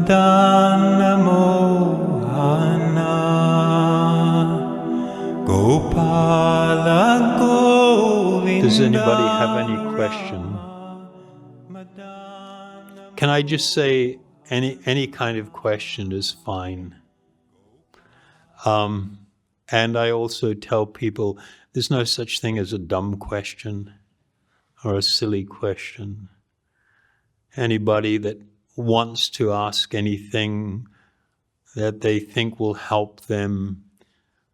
Madana Mohana Gopala Govinda. Does anybody have any question? Can I just say any kind of question is fine? And I also tell people there's no such thing as a dumb question or a silly question. Anybody that wants to ask anything that they think will help them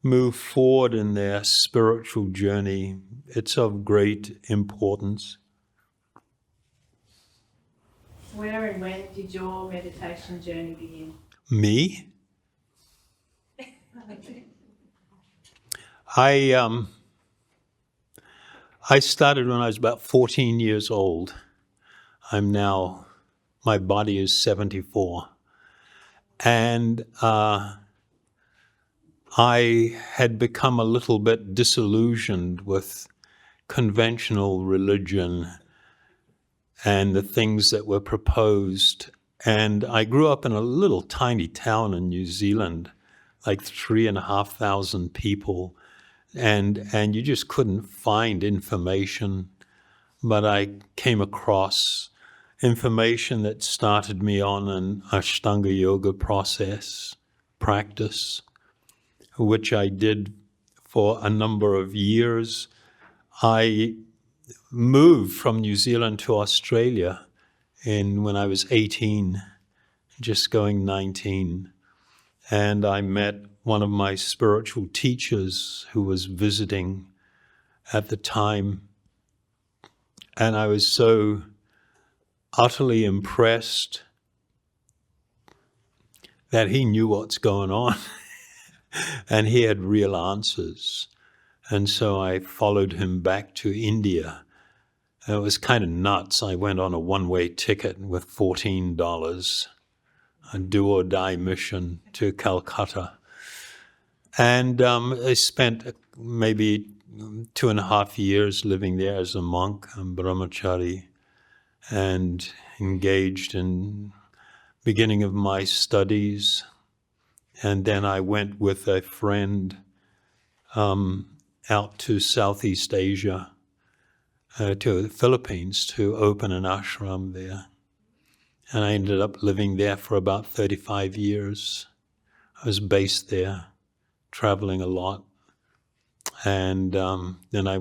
move forward in their spiritual journey, it's of great importance. Where and when did your meditation journey begin? Me? I started when I was about 14 years old. My body is 74. And I had become a little bit disillusioned with conventional religion and the things that were proposed. And I grew up in a little tiny town in New Zealand, like 3,500 people. And you just couldn't find information. But I came across information that started me on an Ashtanga yoga practice, which I did for a number of years. I moved from New Zealand to Australia when I was 18, just going 19. And I met one of my spiritual teachers who was visiting at the time. And I was so utterly impressed that he knew what's going on and he had real answers. And so I followed him back to India. It was kind of nuts. I went on a one-way ticket with $14, a do-or-die mission to Calcutta. And I spent maybe 2.5 years living there as a monk, a brahmachari, and engaged in beginning of my studies. And then I went with a friend out to Southeast Asia, to the Philippines, to open an ashram there. And I ended up living there for about 35 years. I was based there, traveling a lot. And then I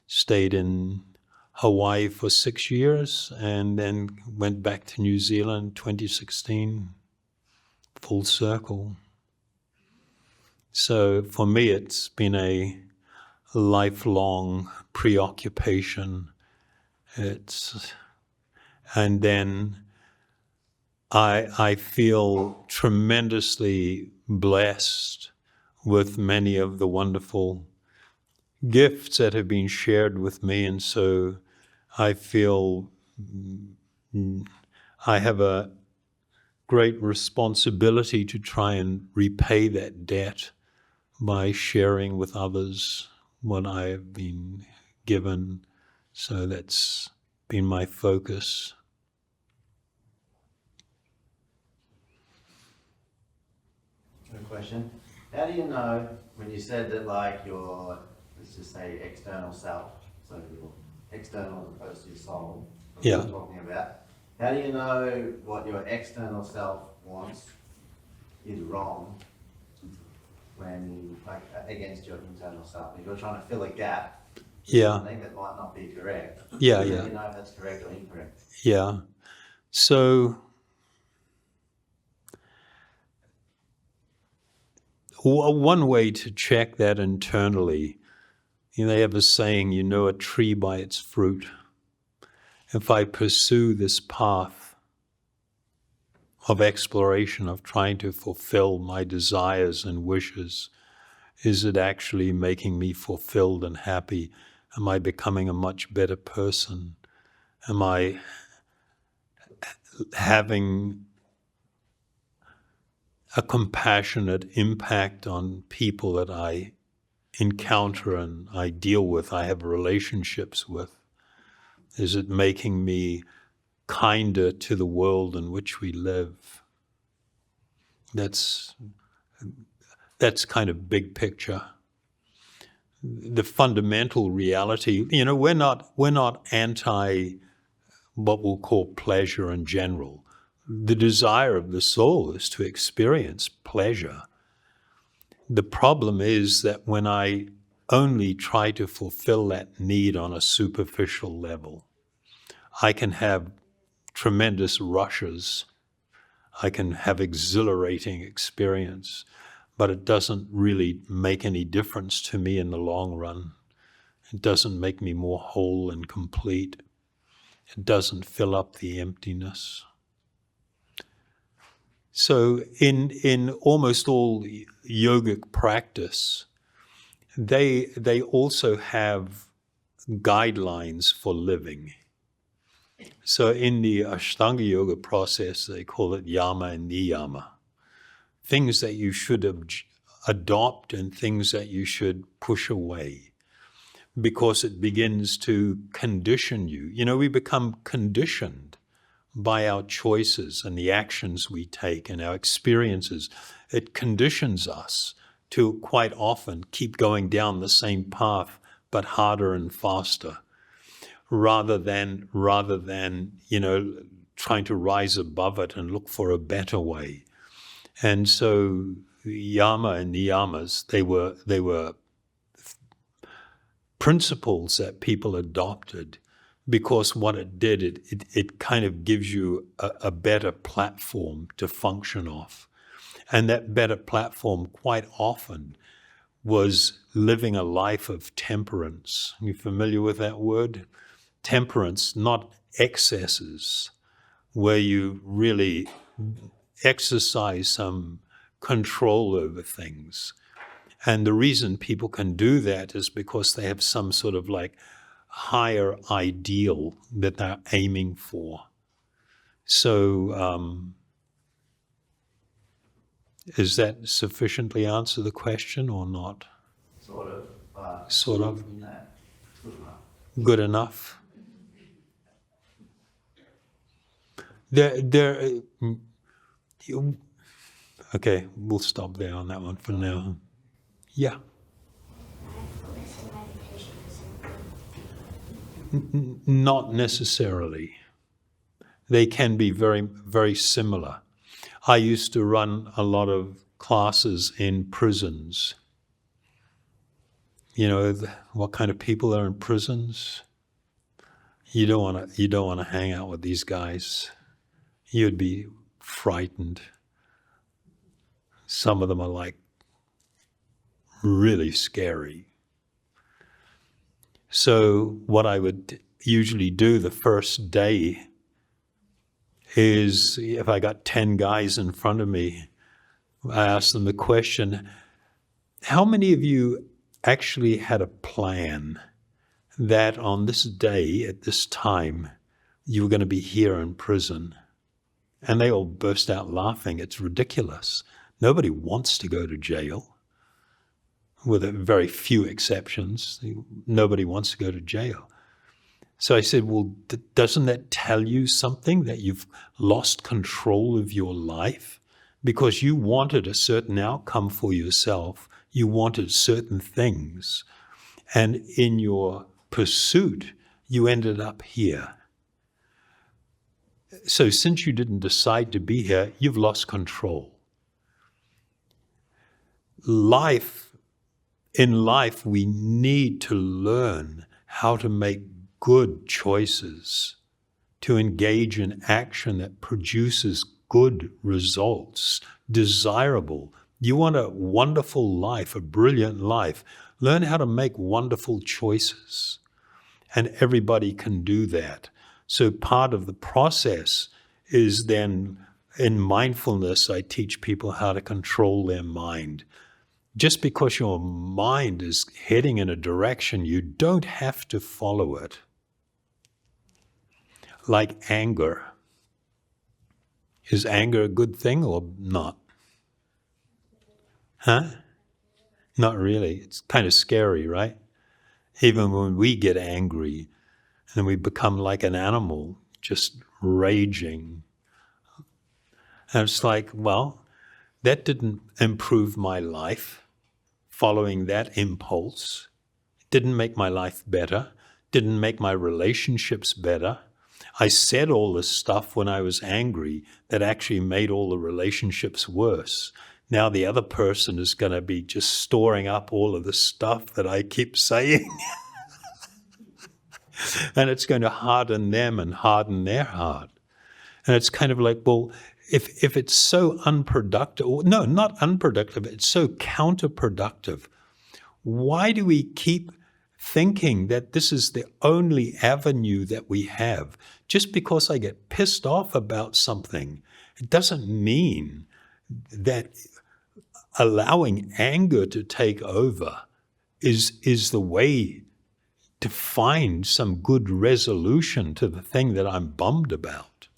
stayed in Hawaii for 6 years, and then went back to New Zealand 2016, full circle. So for me, it's been a lifelong preoccupation. And then I feel tremendously blessed with many of the wonderful gifts that have been shared with me, and so I feel I have a great responsibility to try and repay that debt by sharing with others what I have been given. So that's been my focus. Good question. How do you know when you said that, like, your, let's just say, external self, so your external as opposed to your soul, what Yeah. you're talking about, how do you know what your external self wants is wrong when, like, against your internal self? If you're trying to fill a gap, Yeah. something that might not be correct. Yeah, How yeah. do you know if that's correct or incorrect? Yeah. So one way to check that internally, they have a saying, you know a tree by its fruit. If I pursue this path of exploration, of trying to fulfill my desires and wishes, is it actually making me fulfilled and happy? Am I becoming a much better person? Am I having a compassionate impact on people that I encounter and I deal with, I have relationships with? Is it making me kinder to the world in which we live? That's kind of big picture. The fundamental reality, we're not anti what we'll call pleasure in general. The desire of the soul is to experience pleasure. The problem is that when I only try to fulfill that need on a superficial level, I can have tremendous rushes. I can have exhilarating experience, but it doesn't really make any difference to me in the long run. It doesn't make me more whole and complete. It doesn't fill up the emptiness. So in almost all yogic practice, they also have guidelines for living. So in the Ashtanga yoga process, they call it yama and niyama. Things that you should adopt and things that you should push away, because it begins to condition you. We become conditioned by our choices and the actions we take and our experiences. It conditions us to quite often keep going down the same path, but harder and faster, rather than trying to rise above it and look for a better way. And so yama and niyamas, they were principles that people adopted, because what it did, it kind of gives you a better platform to function off. And that better platform quite often was living a life of temperance. Are you familiar with that word? Temperance, not excesses, where you really exercise some control over things. And the reason people can do that is because they have some sort of like higher ideal that they're aiming for. So is that sufficiently answer the question or not? Sort of. Sort of. No, good enough. Good enough. Okay, we'll stop there on that one for now. Yeah. Mindfulness and meditation is Not necessarily. They can be very, very similar. I used to run a lot of classes in prisons. What kind of people are in prisons? You don't want to hang out with these guys. You'd be frightened. Some of them are like really scary. So what I would usually do the first day is, if I got 10 guys in front of me, I asked them the question, how many of you actually had a plan that on this day, at this time, you were going to be here in prison? And they all burst out laughing. It's ridiculous. Nobody wants to go to jail, with very few exceptions. Nobody wants to go to jail. So I said, well, doesn't that tell you something, that you've lost control of your life? Because you wanted a certain outcome for yourself. You wanted certain things. And in your pursuit, you ended up here. So since you didn't decide to be here, you've lost control. In life, we need to learn how to make good choices, to engage in action that produces good results, desirable. You want a wonderful life, a brilliant life. Learn how to make wonderful choices. And everybody can do that. So part of the process is then, in mindfulness, I teach people how to control their mind. Just because your mind is heading in a direction, you don't have to follow it. Like anger. Is anger a good thing or not? Huh? Not really. It's kind of scary, right? Even when we get angry and we become like an animal, just raging. And it's like, well, That didn't improve my life. Following that impulse didn't make my life better, didn't make my relationships better. I said all this stuff when I was angry that actually made all the relationships worse. Now the other person is going to be just storing up all of the stuff that I keep saying. And it's going to harden them and harden their heart. And it's kind of like, well, if it's so unproductive, no, not unproductive, it's so counterproductive, why do we keep thinking that this is the only avenue that we have? Just because I get pissed off about something, it doesn't mean that allowing anger to take over is the way to find some good resolution to the thing that I'm bummed about.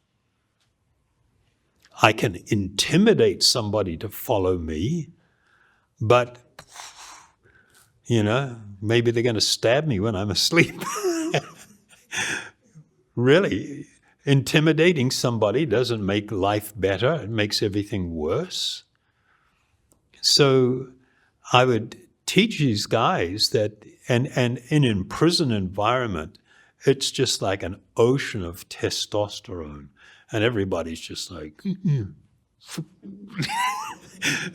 I can intimidate somebody to follow me, but, maybe they're going to stab me when I'm asleep. Really, intimidating somebody doesn't make life better. It makes everything worse. So I would teach these guys that, and in a prison environment, it's just like an ocean of testosterone. And everybody's just like,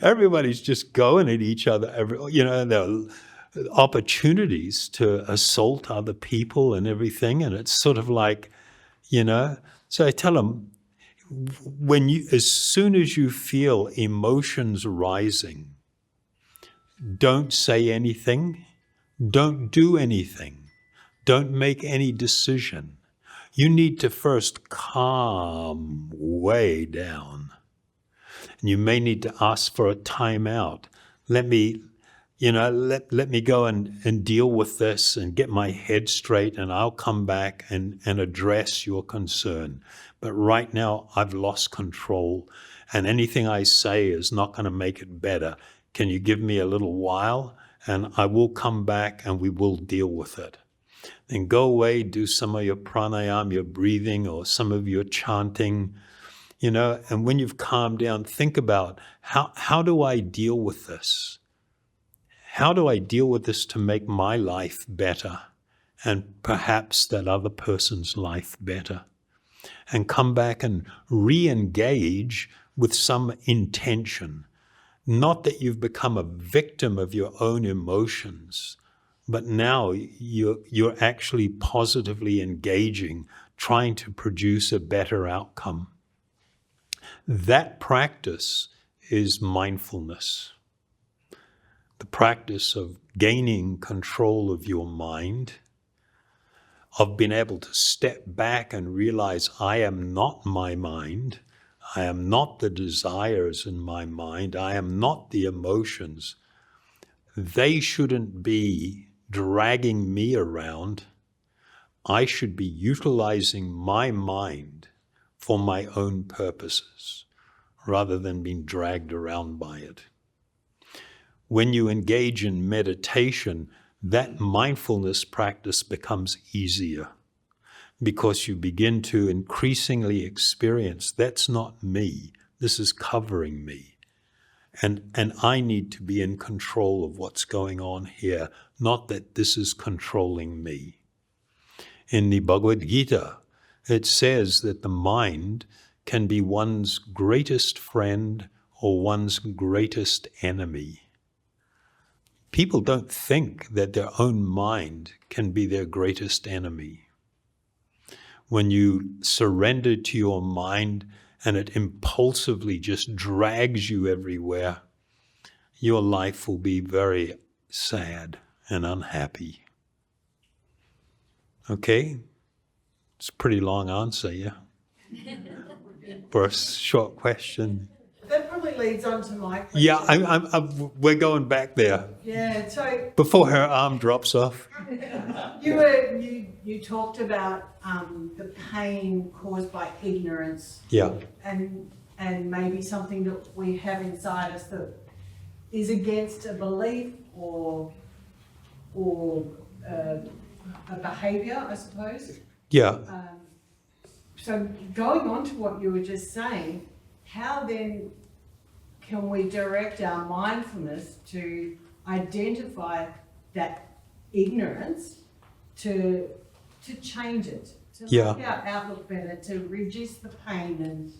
everybody's just going at each other. There are opportunities to assault other people and everything. And it's sort of like, so I tell them, as soon as you feel emotions rising, don't say anything, don't do anything, don't make any decision. You need to first calm way down. And you may need to ask for a timeout. Let me go and deal with this and get my head straight, and I'll come back and address your concern. But right now, I've lost control, and anything I say is not going to make it better. Can you give me a little while, and I will come back and we will deal with it. Then go away, do some of your pranayama, your breathing, or some of your chanting, and when you've calmed down, think about how do I deal with this? How do I deal with this to make my life better and perhaps that other person's life better? And come back and re-engage with some intention. Not that you've become a victim of your own emotions, but now you're actually positively engaging, trying to produce a better outcome. That practice is mindfulness. The practice of gaining control of your mind, of being able to step back and realize I am not my mind, I am not the desires in my mind, I am not the emotions. They shouldn't be dragging me around. I should be utilizing my mind for my own purposes, rather than being dragged around by it. When you engage in meditation, that mindfulness practice becomes easier because you begin to increasingly experience that's not me, this is covering me. And I need to be in control of what's going on here, not that this is controlling me. In the Bhagavad Gita, it says that the mind can be one's greatest friend or one's greatest enemy. People don't think that their own mind can be their greatest enemy. When you surrender to your mind and it impulsively just drags you everywhere, your life will be very sad and unhappy. Okay? It's a pretty long answer, yeah? For a short question. That probably leads on to my question. Yeah, we're going back there. Yeah, so Before her arm drops off. you talked about the pain caused by ignorance. Yeah. And maybe something that we have inside us that is against a belief or a behaviour, I suppose. Yeah. So going on to what you were just saying, how then can we direct our mindfulness to identify that ignorance, to change it, to Yeah. make our outlook better, to reduce the pain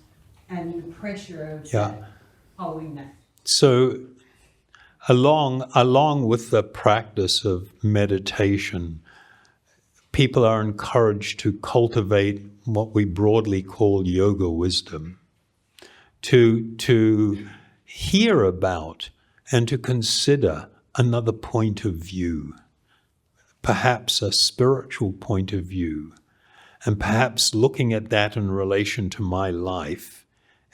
and the pressure of Yeah. that, holding that. So along with the practice of meditation, people are encouraged to cultivate what we broadly call yoga wisdom, to hear about and to consider another point of view, perhaps a spiritual point of view, and perhaps looking at that in relation to my life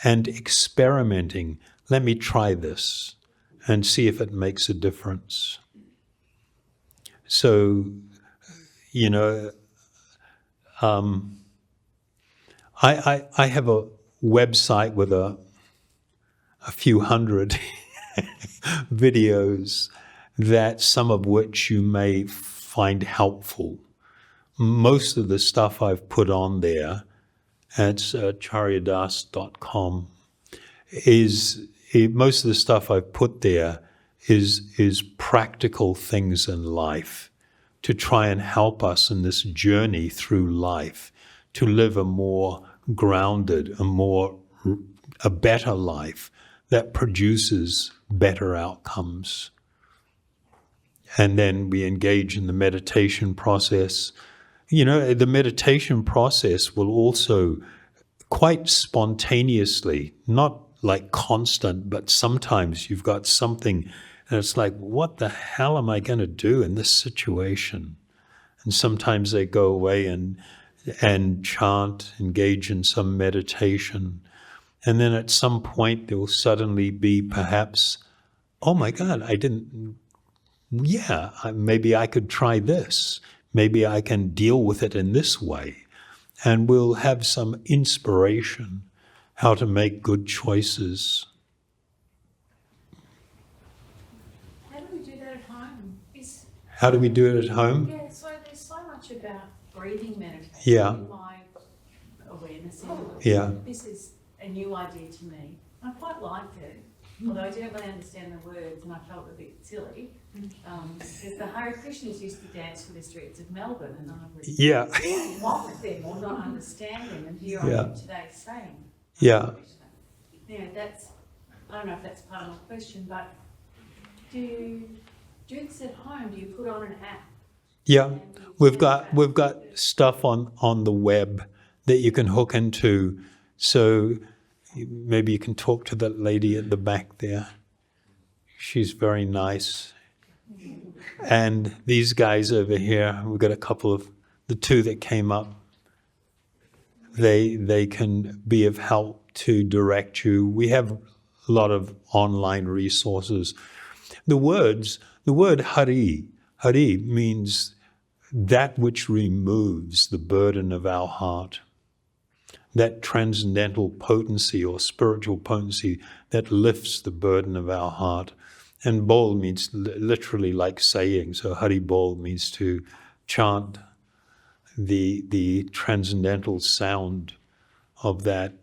and experimenting. Let me try this and see if it makes a difference. So, you know, I have a website with a few hundred videos, that some of which you may find helpful. Most of the stuff I've put on there at charyadas.com most of the stuff I've put there is practical things in life to try and help us in this journey through life to live a more grounded, a better life that produces better outcomes. And then we engage in the meditation process. You know, the meditation process will also quite spontaneously, not like constant, but sometimes you've got something and it's like, what the hell am I going to do in this situation? And sometimes they go away and chant, engage in some meditation. And then at some point there will suddenly be perhaps, oh my God, maybe I could try this. Maybe I can deal with it in this way. And we'll have some inspiration how to make good choices. How do we do that at home? How do we do it at home? Yeah, so there's so much about breathing meditation. Yeah. My awareness in Yeah. this is a new idea to me. I quite liked it, although I didn't really understand the words and I felt a bit silly. Because the Hare Krishnas used to dance through the streets of Melbourne and I would mock them or not understand them, and here I am today saying, Yeah. yeah, I don't know if that's part of my question, but do you do this at home? Do you put on an app? Yeah. We've got stuff on the web that you can hook into. So maybe you can talk to that lady at the back there. She's very nice. And these guys over here, we've got a couple of, the two that came up, they can be of help to direct you. We have a lot of online resources. The word hari means that which removes the burden of our heart. That transcendental potency or spiritual potency that lifts the burden of our heart. And bol means literally like saying. So Hari Bol means to chant the transcendental sound of that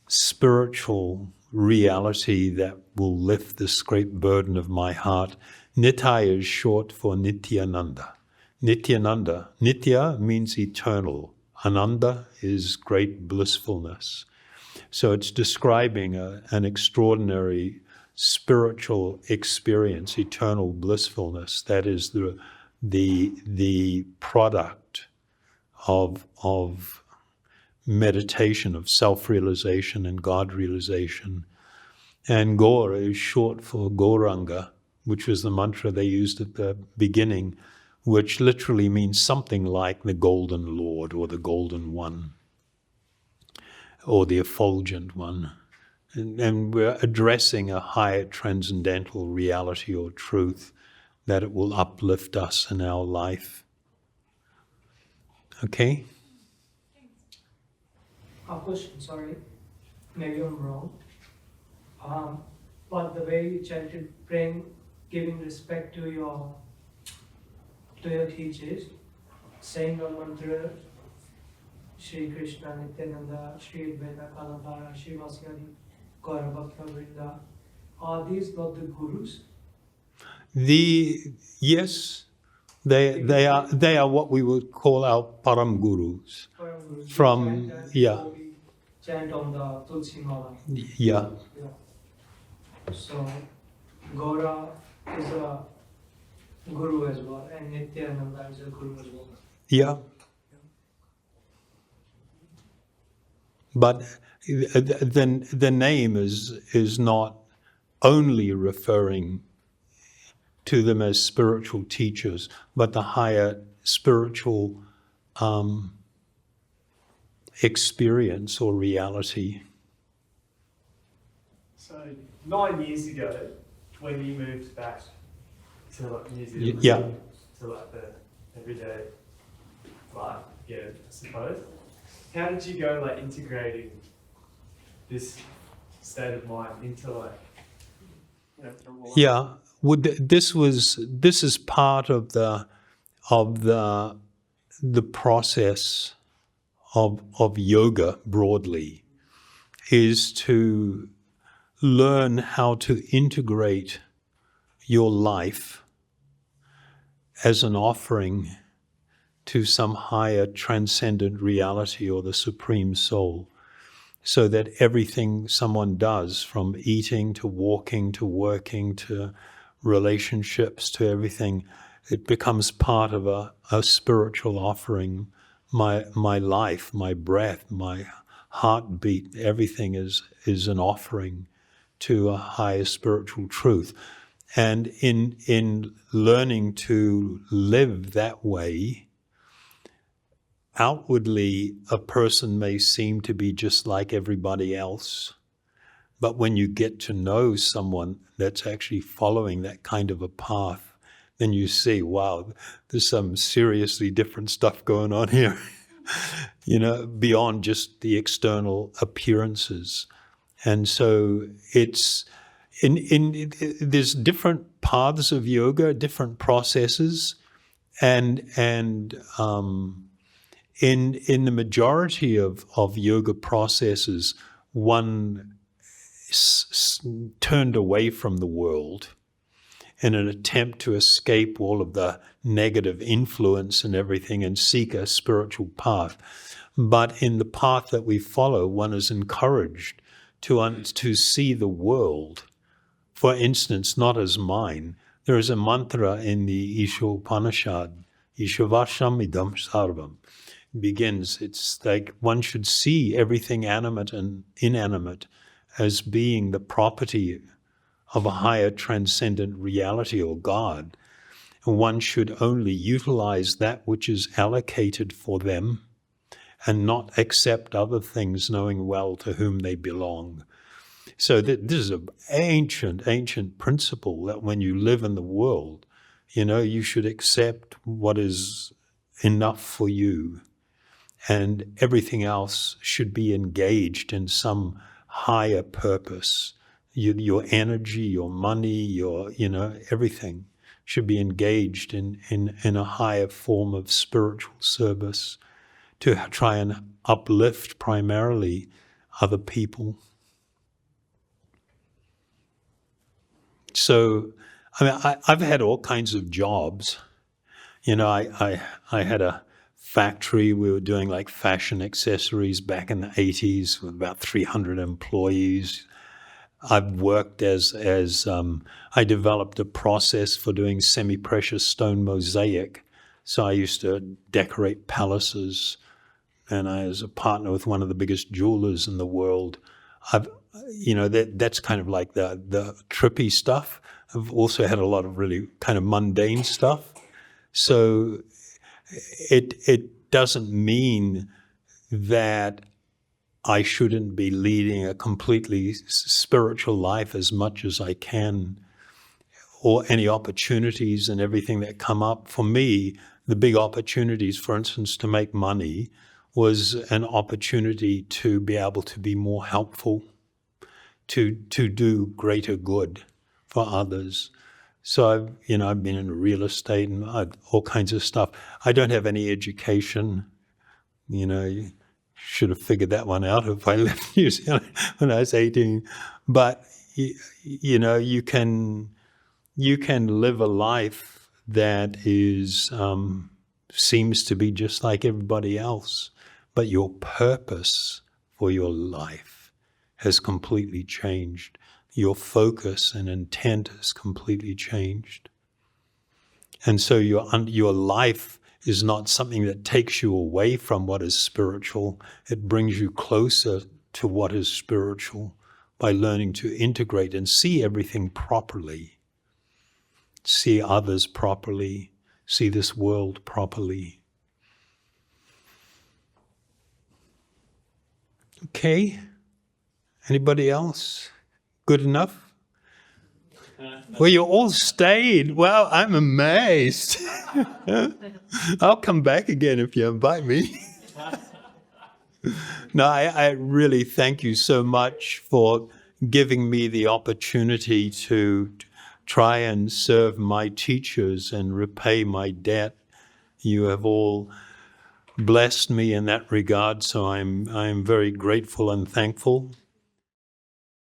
spiritual reality that will lift this great burden of my heart. Nitai is short for Nityananda. Nityananda. Nitya means eternal. Ananda is great blissfulness. So it's describing an extraordinary spiritual experience, eternal blissfulness. That is the product of meditation, of self-realization and God-realization. And Gaur is short for Gauranga, which was the mantra they used at the beginning, which literally means something like the Golden Lord or the Golden One or the Effulgent One. And we're addressing a higher transcendental reality or truth that it will uplift us in our life. Okay? A question, sorry, maybe I'm wrong. But the way you chanted, praying, giving respect to your teachers, saying the mantra, Shri Krishna, Nityananda, Shri Advaita, Kaladhara, Shri Vasyadi, Gaurabhakta Vrinda, are these not the gurus? Yes, they are what we would call our param gurus. Param gurus. From We chant on the Tulsi Mala. yeah. Yeah. So Gaura is a guru as well, and Nityananda is a guru as well. Yeah. But then the name is not only referring to them as spiritual teachers, but the higher spiritual experience or reality. So 9 years ago, when you moved back to like New Zealand, Yeah. to like the everyday life, yeah, I suppose. How did you go like integrating this state of mind into like, you know, the real life? Yeah, this is part of the process of yoga broadly, is to learn how to integrate your life as an offering to some higher transcendent reality or the Supreme Soul, so that everything someone does, from eating to walking to working to relationships to everything, it becomes part of a spiritual offering. My life, my breath, my heartbeat, everything is an offering to a higher spiritual truth. And in learning to live that way, outwardly a person may seem to be just like everybody else. But when you get to know someone that's actually following that kind of a path, then you see, wow, there's some seriously different stuff going on here, you know, beyond just the external appearances. And so it's there's different paths of yoga, different processes, and in the majority of yoga processes, one turned away from the world in an attempt to escape all of the negative influence and everything and seek a spiritual path. But in the path that we follow, one is encouraged to see the world, for instance, not as mine. There is a mantra in the Isha Upanishad, Ishavasham idam sarvam. Begins, it's like one should see everything animate and inanimate as being the property of a higher transcendent reality or God. And one should only utilize that which is allocated for them and not accept other things, knowing well to whom they belong. So this is an ancient principle that when you live in the world, you know, you should accept what is enough for you, and everything else should be engaged in some higher purpose. Your energy, your money, everything should be engaged in a higher form of spiritual service to try and uplift primarily other people. So, I mean, I've had all kinds of jobs. You know, I had a factory. We were doing like fashion accessories back in the 80s with about 300 employees. I've worked as I developed a process for doing semi-precious stone mosaic. So I used to decorate palaces, and I was a partner with one of the biggest jewelers in the world. That's kind of like the trippy stuff. I've also had a lot of really kind of mundane stuff. So it doesn't mean that I shouldn't be leading a completely spiritual life as much as I can, or any opportunities and everything that come up. For me, the big opportunities, for instance, to make money was an opportunity to be able to be more helpful, to do greater good for others. So I've been in real estate and all kinds of stuff. I don't have any education. should have figured that one out if I left New Zealand when I was 18. But you know, you can live a life that is seems to be just like everybody else, but your purpose for your life has completely changed. Your focus and intent has completely changed. And so your life is not something that takes you away from what is spiritual. It brings you closer to what is spiritual by learning to integrate and see everything properly, see others properly, see this world properly. Okay, anybody else? Good enough? Well, you all stayed. Wow, I'm amazed. I'll come back again if you invite me. No, I really thank you so much for giving me the opportunity to try and serve my teachers and repay my debt. You have all blessed me in that regard, so I'm very grateful and thankful.